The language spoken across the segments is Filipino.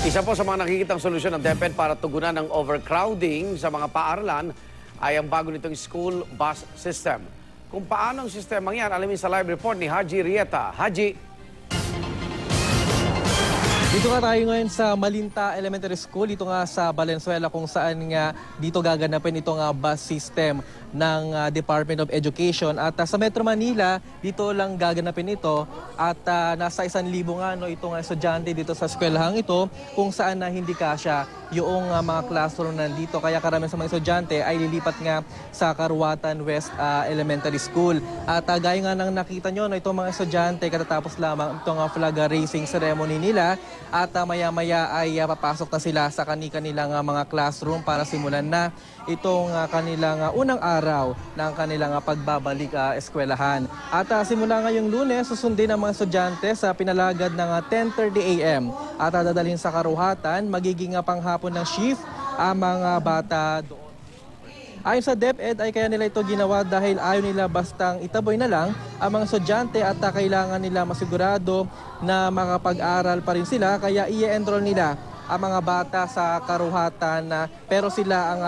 Isa po sa mga nakikitang solusyon ng DepEd para tugunan ng overcrowding sa mga paaralan ay ang bago nitong school bus system. Kung paano ang sistemang yan, alamin sa live report ni Haji Rieta. Haji. Dito nga tayo ngayon sa Malinta Elementary School, dito nga sa Valenzuela kung saan nga dito gaganapin itong bus system ng Department of Education. At sa Metro Manila, dito lang gaganapin ito at nasa 1,000 nga itong estudyante dito sa eskwelahang ito kung saan hindi kasya yung mga classroom nandito. Kaya karamihan sa mga estudyante ay lilipat nga sa Karuatan West Elementary School. At gaya nga nang nakita nyo, itong mga estudyante katatapos lamang itong flag raising ceremony nila. At maya-maya ay papasok na sila sa kanilang mga classroom para simulan na itong kanilang unang araw ng kanilang pagbabalik eskwelahan. At simula ngayong Lunes, susundin ang mga estudyante sa pinalagad ng 10:30 a.m. At dadalhin sa Karuhatan, magiging panghapon ng shift ang mga bata doon. Ayon sa DepEd ay kaya nila ito ginawa dahil ayaw nila bastang itaboy na lang ang mga estudyante at kailangan nila masigurado na makapag-aral pa rin sila kaya i-enroll nila ang mga bata sa Karuhatan pero sila ang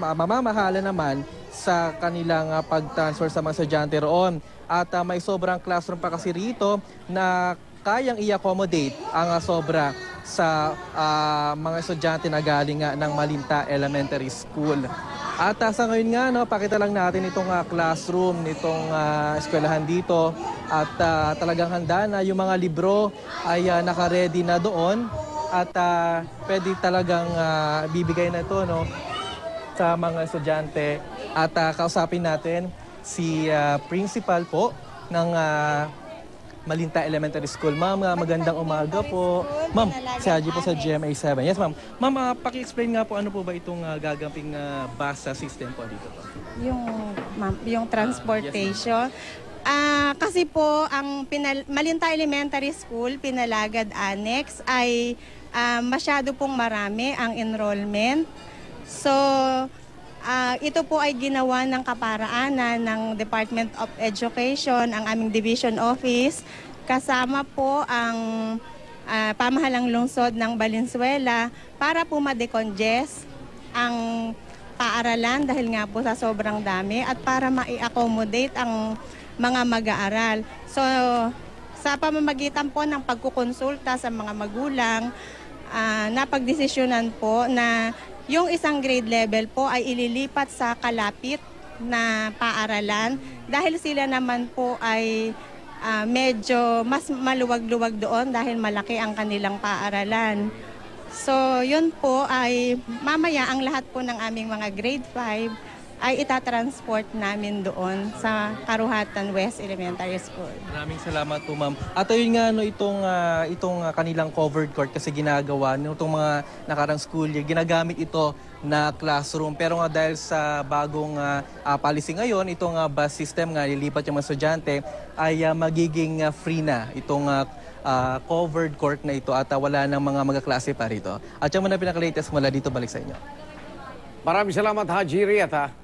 mamamahala naman sa kanilang pag-transfer sa mga estudyante roon. At may sobrang classroom pa kasi rito na kayang i-accommodate ang sobra sa mga estudyante na galing ng Malinta Elementary School. At sa ngayon nga, pakita lang natin itong classroom nitong eskwelahan dito. At talagang handa na yung mga libro ay naka-ready na doon. At pwede talagang bibigay na ito sa mga estudyante. At kausapin natin si principal po ng Malinta Elementary School. Ma'am, magandang umaga po. Ma'am, si Haji po sa GMA 7. Yes, ma'am. Ma'am, paki-explain nga po ano po ba itong gagamping bus system po dito po? Yung transportation. Kasi po, ang Malinta Elementary School, Pinalagad Annex, ay masyado pong marami ang enrollment. So, ito po ay ginawa ng kaparaanan ng Department of Education, ang aming Division Office, kasama po ang pamahalang lungsod ng Valenzuela para po ma-decongest ang paaralan dahil nga po sa sobrang dami at para ma-accommodate ang mga mag-aaral. So, sa pamamagitan po ng pagkukonsulta sa mga magulang, napagdesisyonan po na yung isang grade level po ay ililipat sa kalapit na paaralan dahil sila naman po ay medyo mas maluwag-luwag doon dahil malaki ang kanilang paaralan. So yun po ay mamaya ang lahat po ng aming mga grade 5 ay itatransport namin doon sa Karuhatan West Elementary School. Maraming salamat po, ma'am. At ayun nga, itong kanilang covered court kasi ginagawa, itong mga nakarang school year, ginagamit ito na classroom. Pero nga dahil sa bagong policy ngayon, itong bus system nga, lilipat yung mga estudyante, ay magiging free na itong covered court na ito at wala ng mga magkaklase pa rito. At yung mga pinaka-latest mula dito, balik sa inyo. Maraming salamat, Haji Rieta.